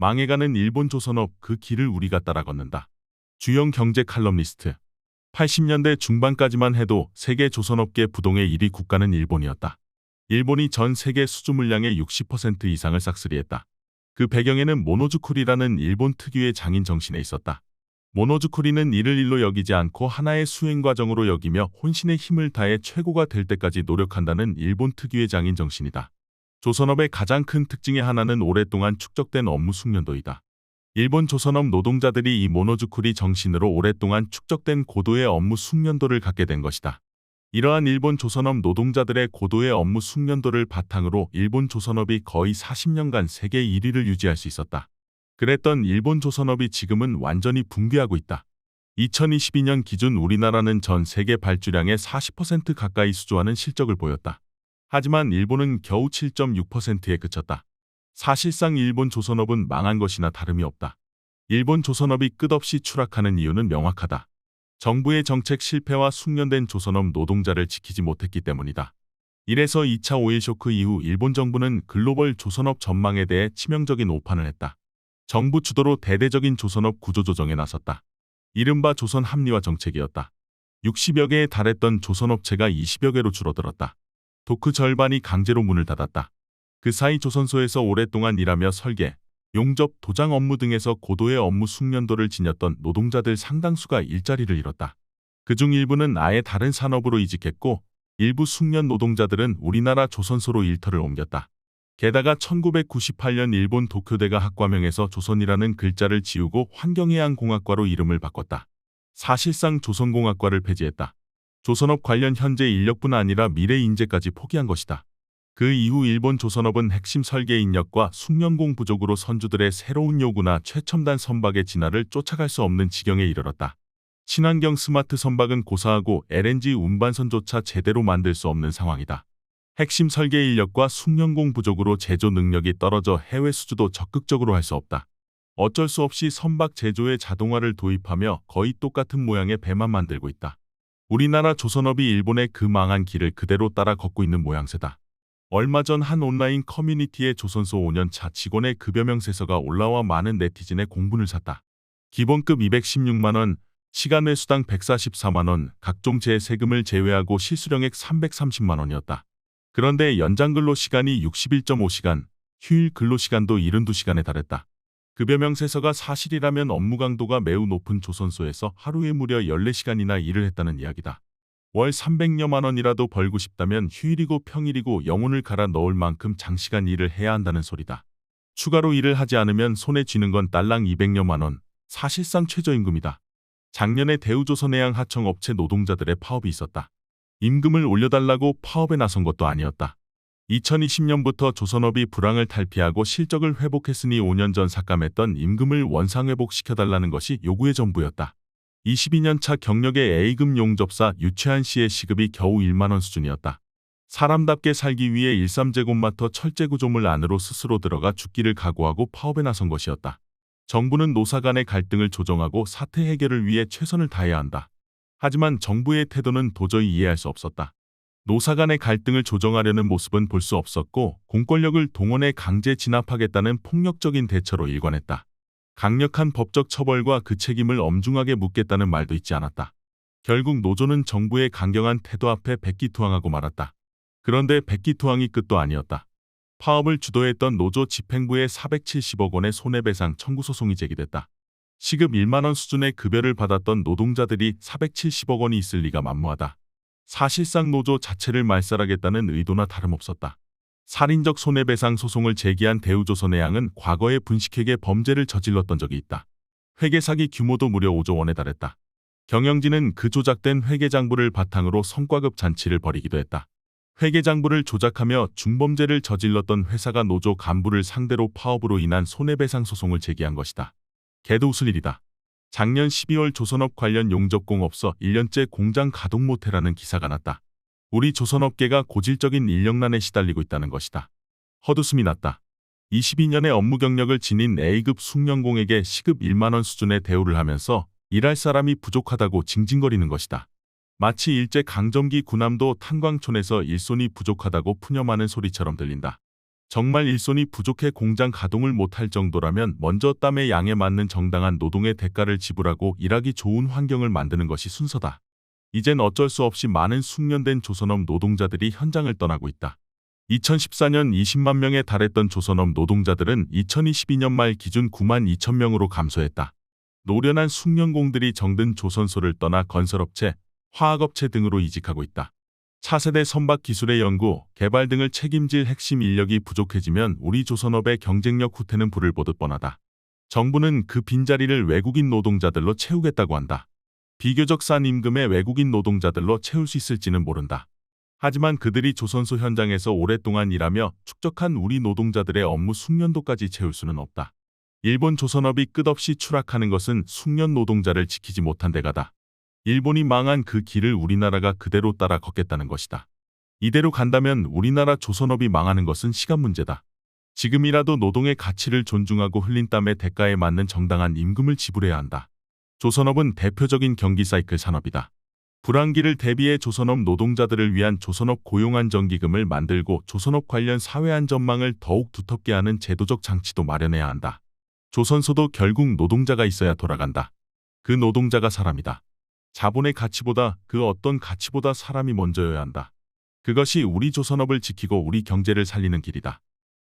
망해가는 일본 조선업 그 길을 우리가 따라 걷는다. 주영 경제 칼럼니스트. 80년대 중반까지만 해도 세계 조선업계 부동의 1위 국가는 일본이었다. 일본이 전 세계 수주 물량의 60% 이상을 싹쓸이했다. 그 배경에는 모노즈쿠리라는 일본 특유의 장인 정신에 있었다. 모노즈쿠리는 일을 일로 여기지 않고 하나의 수행 과정으로 여기며 혼신의 힘을 다해 최고가 될 때까지 노력한다는 일본 특유의 장인 정신이다. 조선업의 가장 큰 특징의 하나는 오랫동안 축적된 업무 숙련도이다. 일본 조선업 노동자들이 이 모노즈쿠리 정신으로 오랫동안 축적된 고도의 업무 숙련도를 갖게 된 것이다. 이러한 일본 조선업 노동자들의 고도의 업무 숙련도를 바탕으로 일본 조선업이 거의 40년간 세계 1위를 유지할 수 있었다. 그랬던 일본 조선업이 지금은 완전히 붕괴하고 있다. 2022년 기준 우리나라는 전 세계 발주량의 40% 가까이 수주하는 실적을 보였다. 하지만 일본은 겨우 7.6%에 그쳤다. 사실상 일본 조선업은 망한 것이나 다름이 없다. 일본 조선업이 끝없이 추락하는 이유는 명확하다. 정부의 정책 실패와 숙련된 조선업 노동자를 지키지 못했기 때문이다. 이래서 2차 오일 쇼크 이후 일본 정부는 글로벌 조선업 전망에 대해 치명적인 오판을 했다. 정부 주도로 대대적인 조선업 구조조정에 나섰다. 이른바 조선 합리화 정책이었다. 60여 개에 달했던 조선업체가 20여 개로 줄어들었다. 도크 절반이 강제로 문을 닫았다. 그 사이 조선소에서 오랫동안 일하며 설계, 용접, 도장 업무 등에서 고도의 업무 숙련도를 지녔던 노동자들 상당수가 일자리를 잃었다. 그중 일부는 아예 다른 산업으로 이직했고 일부 숙련 노동자들은 우리나라 조선소로 일터를 옮겼다. 게다가 1998년 일본 도쿄대가 학과명에서 조선이라는 글자를 지우고 환경해양공학과로 이름을 바꿨다. 사실상 조선공학과를 폐지했다. 조선업 관련 현재 인력뿐 아니라 미래 인재까지 포기한 것이다. 그 이후 일본 조선업은 핵심 설계 인력과 숙련공 부족으로 선주들의 새로운 요구나 최첨단 선박의 진화를 쫓아갈 수 없는 지경에 이르렀다. 친환경 스마트 선박은 고사하고 LNG 운반선조차 제대로 만들 수 없는 상황이다. 핵심 설계 인력과 숙련공 부족으로 제조 능력이 떨어져 해외 수주도 적극적으로 할 수 없다. 어쩔 수 없이 선박 제조에 자동화를 도입하며 거의 똑같은 모양의 배만 만들고 있다. 우리나라 조선업이 일본의 그 망한 길을 그대로 따라 걷고 있는 모양새다. 얼마 전 한 온라인 커뮤니티에 조선소 5년차 직원의 급여 명세서가 올라와 많은 네티즌의 공분을 샀다. 기본급 216만원, 시간외 수당 144만원, 각종 세금을 제외하고 실수령액 330만원이었다. 그런데 연장 근로시간이 61.5시간, 휴일 근로시간도 72시간에 달했다. 급여 명세서가 사실이라면 업무 강도가 매우 높은 조선소에서 하루에 무려 14시간이나 일을 했다는 이야기다. 월 300여만 원이라도 벌고 싶다면 휴일이고 평일이고 영혼을 갈아 넣을 만큼 장시간 일을 해야 한다는 소리다. 추가로 일을 하지 않으면 손에 쥐는 건 달랑 200여만 원, 사실상 최저임금이다. 작년에 대우조선해양 하청업체 노동자들의 파업이 있었다. 임금을 올려달라고 파업에 나선 것도 아니었다. 2020년부터 조선업이 불황을 탈피하고 실적을 회복했으니 5년 전 삭감했던 임금을 원상회복시켜달라는 것이 요구의 전부였다. 22년차 경력의 A급 용접사 유채한 씨의 시급이 겨우 1만원 수준이었다. 사람답게 살기 위해 13제곱마터 철제구조물 안으로 스스로 들어가 죽기를 각오하고 파업에 나선 것이었다. 정부는 노사 간의 갈등을 조정하고 사태 해결을 위해 최선을 다해야 한다. 하지만 정부의 태도는 도저히 이해할 수 없었다. 노사 간의 갈등을 조정하려는 모습은 볼 수 없었고 공권력을 동원해 강제 진압하겠다는 폭력적인 대처로 일관했다. 강력한 법적 처벌과 그 책임을 엄중하게 묻겠다는 말도 있지 않았다. 결국 노조는 정부의 강경한 태도 앞에 백기투항하고 말았다. 그런데 백기투항이 끝도 아니었다. 파업을 주도했던 노조 집행부에 470억 원의 손해배상 청구 소송이 제기됐다. 시급 1만원 수준의 급여를 받았던 노동자들이 470억 원이 있을 리가 만무하다. 사실상 노조 자체를 말살하겠다는 의도나 다름없었다. 살인적 손해배상 소송을 제기한 대우조선해양은 과거에 분식회계 범죄를 저질렀던 적이 있다. 회계 사기 규모도 무려 5조 원에 달했다. 경영진은 그 조작된 회계장부를 바탕으로 성과급 잔치를 벌이기도 했다. 회계장부를 조작하며 중범죄를 저질렀던 회사가 노조 간부를 상대로 파업으로 인한 손해배상 소송을 제기한 것이다. 개도 웃을 일이다. 작년 12월 조선업 관련 용접공업소 1년째 공장 가동 못해라는 기사가 났다. 우리 조선업계가 고질적인 인력난에 시달리고 있다는 것이다. 헛웃음이 났다. 22년의 업무 경력을 지닌 A급 숙련공에게 시급 1만원 수준의 대우를 하면서 일할 사람이 부족하다고 징징거리는 것이다. 마치 일제 강점기 군함도 탄광촌에서 일손이 부족하다고 푸념하는 소리처럼 들린다. 정말 일손이 부족해 공장 가동을 못할 정도라면 먼저 땀의 양에 맞는 정당한 노동의 대가를 지불하고 일하기 좋은 환경을 만드는 것이 순서다. 이젠 어쩔 수 없이 많은 숙련된 조선업 노동자들이 현장을 떠나고 있다. 2014년 20만 명에 달했던 조선업 노동자들은 2022년 말 기준 9만 2천 명으로 감소했다. 노련한 숙련공들이 정든 조선소를 떠나 건설업체, 화학업체 등으로 이직하고 있다. 차세대 선박 기술의 연구, 개발 등을 책임질 핵심 인력이 부족해지면 우리 조선업의 경쟁력 후퇴는 불을 보듯 뻔하다. 정부는 그 빈자리를 외국인 노동자들로 채우겠다고 한다. 비교적 싼 임금의 외국인 노동자들로 채울 수 있을지는 모른다. 하지만 그들이 조선소 현장에서 오랫동안 일하며 축적한 우리 노동자들의 업무 숙련도까지 채울 수는 없다. 일본 조선업이 끝없이 추락하는 것은 숙련 노동자를 지키지 못한 데가다. 일본이 망한 그 길을 우리나라가 그대로 따라 걷겠다는 것이다. 이대로 간다면 우리나라 조선업이 망하는 것은 시간 문제다. 지금이라도 노동의 가치를 존중하고 흘린 땀의 대가에 맞는 정당한 임금을 지불해야 한다. 조선업은 대표적인 경기 사이클 산업이다. 불황기를 대비해 조선업 노동자들을 위한 조선업 고용안정기금을 만들고 조선업 관련 사회안전망을 더욱 두텁게 하는 제도적 장치도 마련해야 한다. 조선소도 결국 노동자가 있어야 돌아간다. 그 노동자가 사람이다. 자본의 가치보다 그 어떤 가치보다 사람이 먼저여야 한다. 그것이 우리 조선업을 지키고 우리 경제를 살리는 길이다.